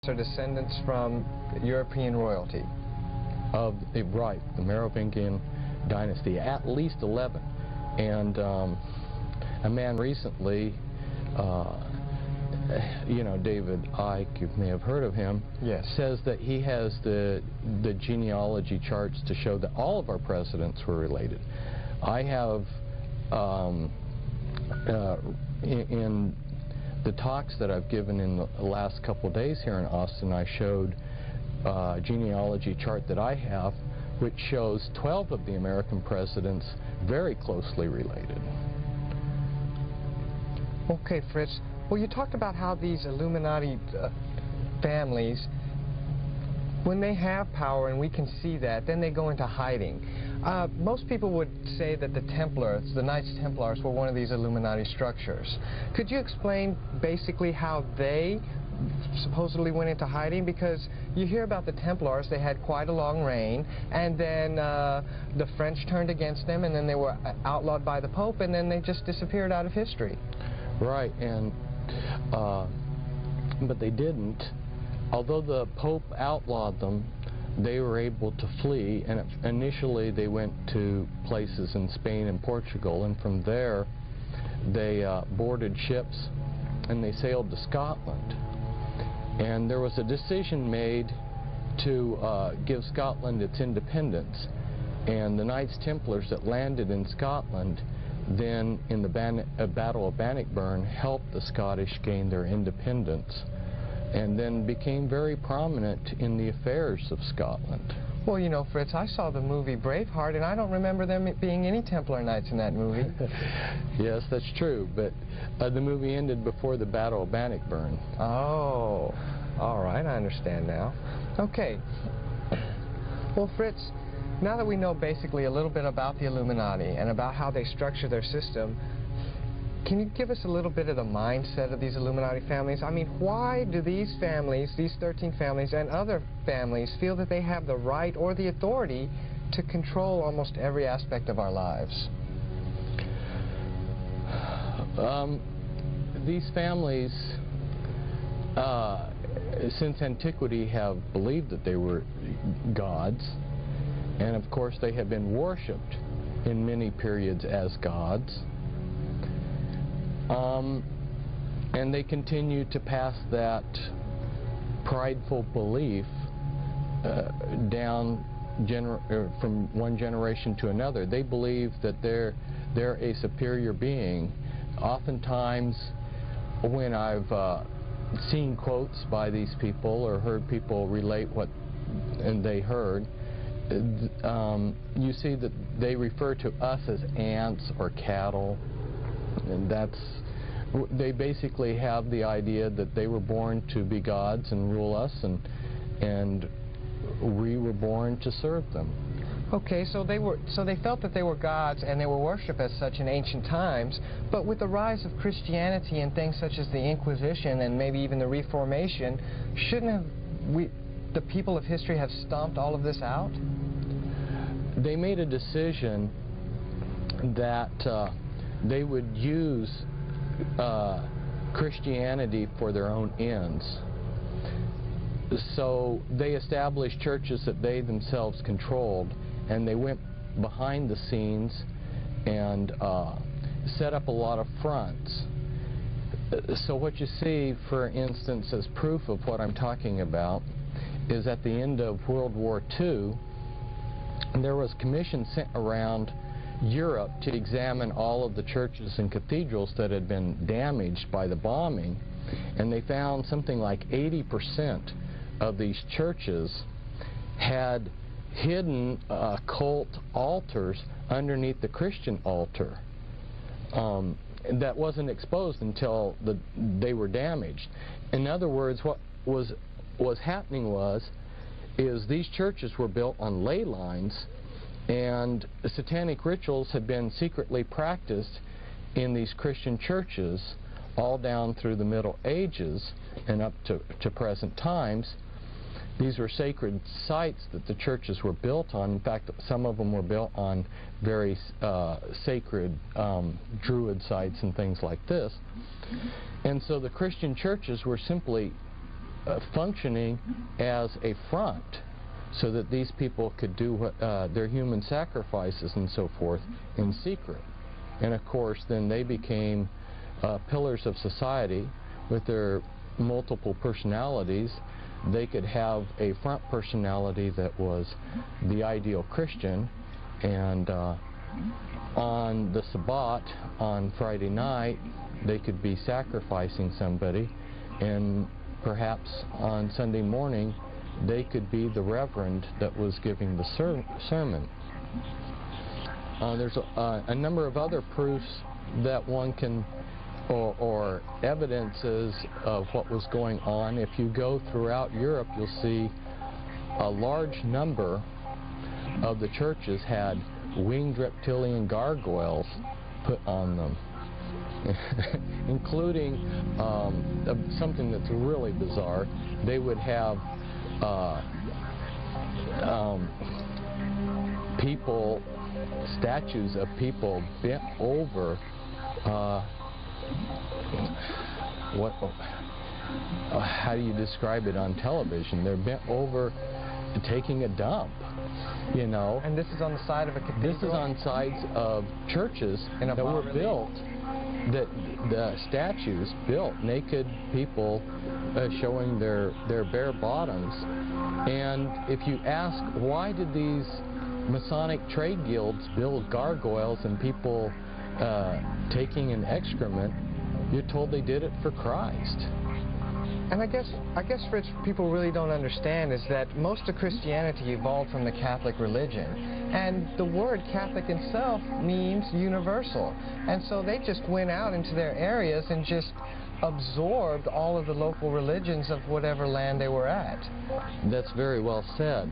are descendants from European royalty. Right, the Merovingian dynasty, at least 11. And a man recently, you know, David Icke, you may have heard of him, yes, says that he has the genealogy charts to show that all of our presidents were related. I have, in the talks that I've given in the last couple days here in Austin, I showed a genealogy chart that I have, which shows 12 of the American presidents very closely related. Okay, Fritz. Well, you talked about how these Illuminati families, when they have power, and we can see that, then they go into hiding. Most people would say that the Templars, the Knights Templars, were one of these Illuminati structures. Could you explain basically how they supposedly went into hiding? Because you hear about the Templars, they had quite a long reign, and then the French turned against them, and then they were outlawed by the Pope, and then they just disappeared out of history. Right, and but they didn't. Although the Pope outlawed them, they were able to flee, and initially they went to places in Spain and Portugal, and from there they boarded ships and they sailed to Scotland. And there was a decision made to give Scotland its independence, and the Knights Templars that landed in Scotland then in the Battle of Bannockburn helped the Scottish gain their independence, and then became very prominent in the affairs of Scotland. Well, you know, Fritz, I saw the movie Braveheart, and I don't remember them being any Templar Knights in that movie. Yes, that's true, but the movie ended before the Battle of Bannockburn. Oh, all right, I understand now. Okay. Well, Fritz, now that we know basically a little bit about the Illuminati and about how they structure their system, can you give us a little bit of the mindset of these Illuminati families? I mean, why do these families, these 13 families and other families, feel that they have the right or the authority to control almost every aspect of our lives? These families, since antiquity, have believed that they were gods, and of course they have been worshipped in many periods as gods. And they continue to pass that prideful belief down from one generation to another. They believe that they're a superior being. Oftentimes, when I've seen quotes by these people or heard people relate what they heard, you see that they refer to us as ants or cattle, and they basically have the idea that they were born to be gods and rule us, and we were born to serve them. Okay, so they felt that they were gods and they were worshipped as such in ancient times, but with the rise of Christianity and things such as the Inquisition and maybe even the Reformation, shouldn't the people of history have stomped all of this out? They made a decision that they would use Christianity for their own ends. So they established churches that they themselves controlled, and they went behind the scenes and set up a lot of fronts. So what you see, for instance, as proof of what I'm talking about, is at the end of World War II, there was a commission sent around Europe to examine all of the churches and cathedrals that had been damaged by the bombing, and they found something like 80% of these churches had hidden occult altars underneath the Christian altar that wasn't exposed until they were damaged. In other words, what was happening is these churches were built on ley lines, and satanic rituals had been secretly practiced in these Christian churches all down through the Middle Ages and up to present times. These were sacred sites that the churches were built on. In fact, some of them were built on very sacred druid sites and things like this. And so the Christian churches were simply functioning as a front so that these people could do what, their human sacrifices and so forth in secret. And of course then they became pillars of society with their multiple personalities. They could have a front personality that was the ideal Christian, and on the Sabbat, on Friday night, they could be sacrificing somebody, and perhaps on Sunday morning they could be the reverend that was giving the sermon. There's a number of other proofs that one can, or evidences of what was going on. If you go throughout Europe, you'll see a large number of the churches had winged reptilian gargoyles put on them, including something that's really bizarre. They would have people, statues of people bent over, how do you describe it on television? They're bent over taking a dump, you know. And this is on the side of a cathedral? This is on sides of churches that were built, that the statues built, naked people showing their bare bottoms. And if you ask, why did these Masonic trade guilds build gargoyles and people taking an excrement, you're told they did it for Christ. And I guess, Fritz, people really don't understand is that most of Christianity evolved from the Catholic religion. And the word Catholic itself means universal. And so they just went out into their areas and just absorbed all of the local religions of whatever land they were at. That's very well said.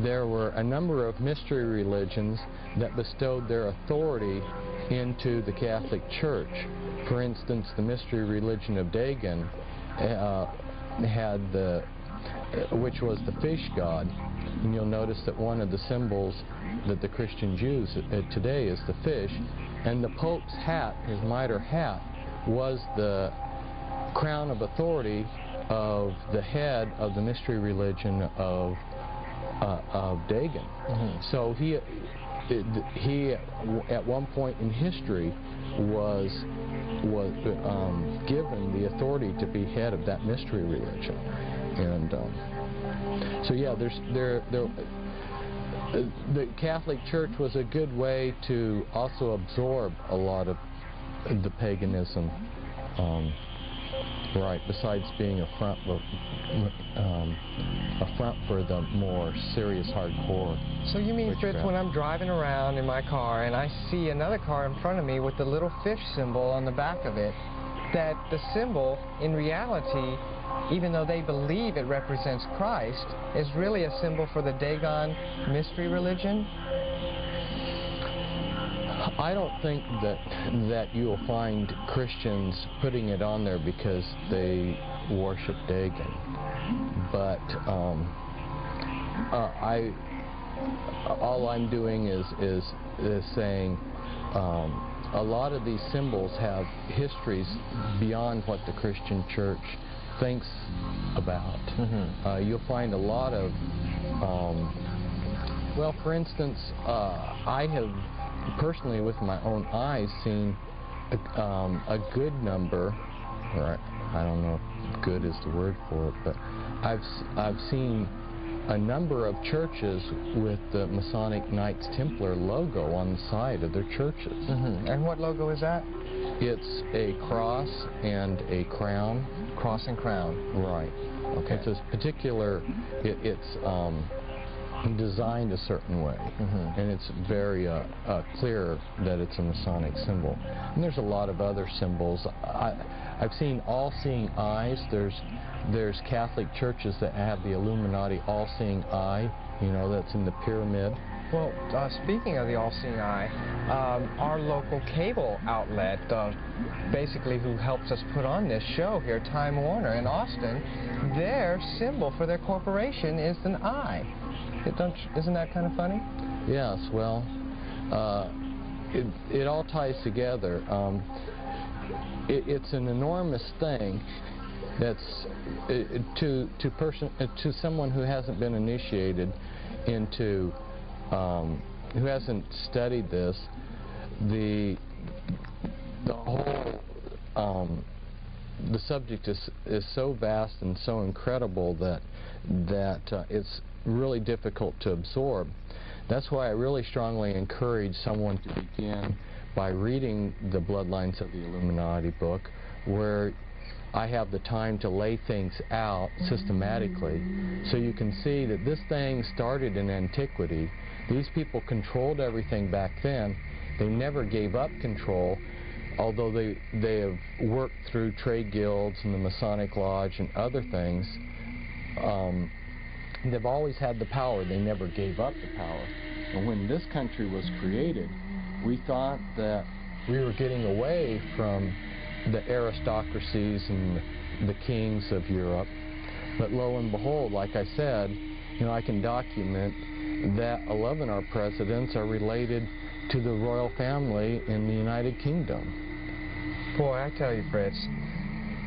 There were a number of mystery religions that bestowed their authority into the Catholic Church. For instance, the mystery religion of Dagon had which was the fish god, and you'll notice that one of the symbols that the Christian Jews today is the fish, and the Pope's hat, his mitre hat, was the crown of authority of the head of the mystery religion of Dagon. Mm-hmm. So he at one point in history was given the authority to be head of that mystery religion, and so yeah, the Catholic Church was a good way to also absorb a lot of the paganism, right? Besides being a front for the more serious, hardcore. So you mean, Fritz, when I'm driving around in my car and I see another car in front of me with the little fish symbol on the back of it, that the symbol, in reality, even though they believe it represents Christ, is really a symbol for the Dagon mystery religion? I don't think that you'll find Christians putting it on there because they worship Dagon, but all I'm doing is saying a lot of these symbols have histories beyond what the Christian Church thinks about. Mm-hmm. You'll find a lot of, well, for instance, I have personally with my own eyes seen a good number, or I don't know if good is the word for it, but I've seen a number of churches with the Masonic Knights Templar logo on the side of their churches. Mm-hmm. And what logo is that? It's a cross and a crown. Cross and crown. Right. Okay. It's a particular, it's designed a certain way, mm-hmm. and it's very clear that it's a Masonic symbol. And there's a lot of other symbols. I've seen all-seeing eyes. There's Catholic churches that have the Illuminati all-seeing eye, you know, that's in the pyramid. Well, speaking of the all-seeing eye, our local cable outlet, basically who helps us put on this show here, Time Warner in Austin, their symbol for their corporation is an eye. Isn't that kind of funny? Yes, well, it all ties together. It's an enormous thing That's to someone who hasn't been initiated into, who hasn't studied this, the whole the subject is so vast and so incredible that it's really difficult to absorb. That's why I really strongly encourage someone to begin by reading the Bloodlines of the Illuminati book, where I have the time to lay things out systematically, so you can see that this thing started in antiquity. These people controlled everything back then. They never gave up control, although they have worked through trade guilds and the Masonic Lodge and other things. They've always had the power. They never gave up the power. And when this country was created, we thought that we were getting away from the aristocracies and the kings of Europe. But lo and behold, like I said, I can document that 11 of our presidents are related to the royal family in the United Kingdom. Boy, I tell you, Fritz,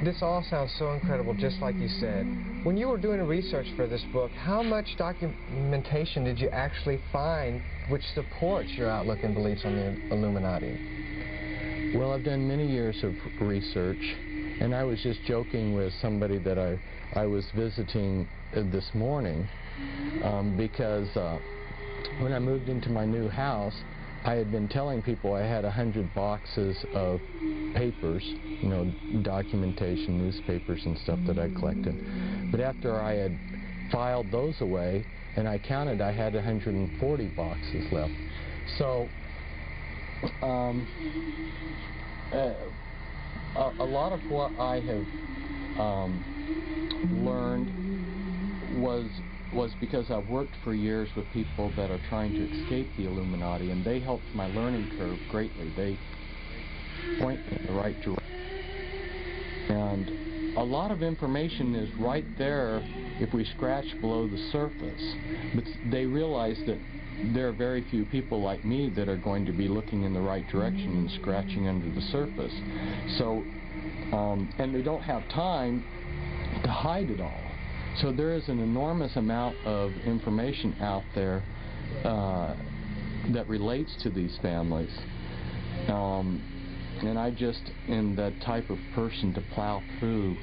this all sounds so incredible, just like you said. When you were doing research for this book, how much documentation did you actually find which supports your outlook and beliefs on the Illuminati? Well, I've done many years of research, and I was just joking with somebody that I was visiting this morning, because when I moved into my new house, I had been telling people I had 100 boxes of papers, documentation, newspapers and stuff that I collected. But after I had filed those away, and I counted, I had 140 boxes left. So a lot of what I have learned was because I've worked for years with people that are trying to escape the Illuminati, and they helped my learning curve greatly. They point me in the right direction. And a lot of information is right there if we scratch below the surface. But they realize that there are very few people like me that are going to be looking in the right direction and scratching under the surface. So, and they don't have time to hide it all. So there is an enormous amount of information out there that relates to these families. And I just am that type of person to plow through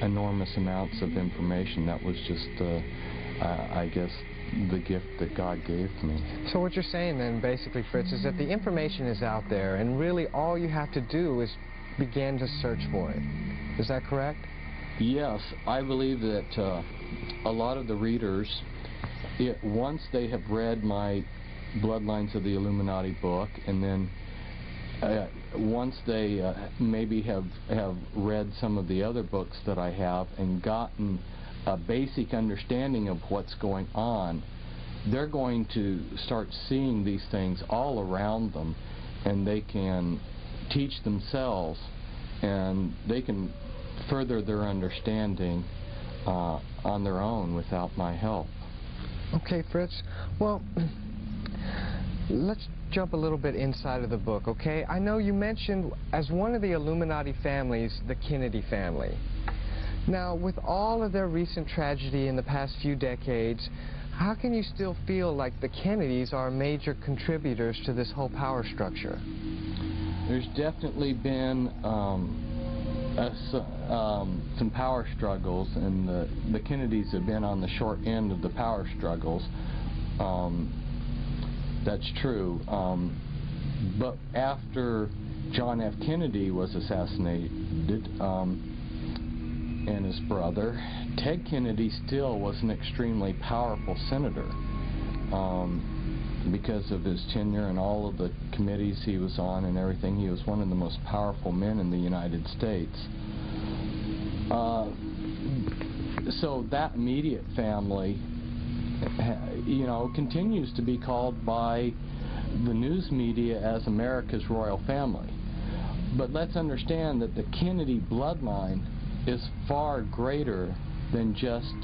enormous amounts of information. That was just, I guess, the gift that God gave me. So what you're saying then, basically, Fritz, is that the information is out there, and really all you have to do is begin to search for it. Is that correct? Yes, I believe that a lot of the readers, once they have read my Bloodlines of the Illuminati book, and then once they maybe have read some of the other books that I have and gotten a basic understanding of what's going on, they're going to start seeing these things all around them, and they can teach themselves, and they can further their understanding on their own without my help. Okay, Fritz. Well, let's jump a little bit inside of the book, okay? I know you mentioned as one of the Illuminati families, the Kennedy family. Now, with all of their recent tragedy in the past few decades, how can you still feel like the Kennedys are major contributors to this whole power structure? There's definitely been some power struggles, and the Kennedys have been on the short end of the power struggles. That's true. But after John F. Kennedy was assassinated, and his brother, Ted Kennedy still was an extremely powerful senator because of his tenure and all of the committees he was on and everything. He was one of the most powerful men in the United States. So that immediate family, continues to be called by the news media as America's royal family. But let's understand that the Kennedy bloodline is far greater than just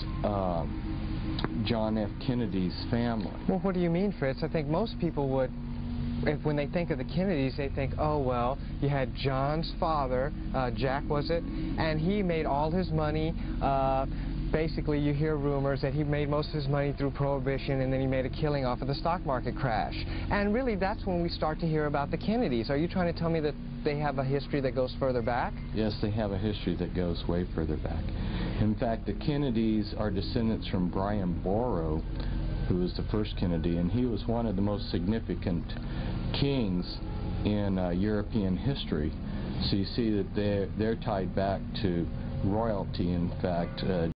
John F. Kennedy's family. Well, what do you mean, Fritz? I think most people would when they think of the Kennedys, they think, oh, well, you had John's father, Jack was it, and he made all his money. Basically, you hear rumors that he made most of his money through Prohibition, and then he made a killing off of the stock market crash. And really, that's when we start to hear about the Kennedys. Are you trying to tell me that they have a history that goes further back? Yes, they have a history that goes way further back. In fact, the Kennedys are descendants from Brian Boru, who was the first Kennedy, and he was one of the most significant kings in European history. So you see that they're tied back to royalty. In fact,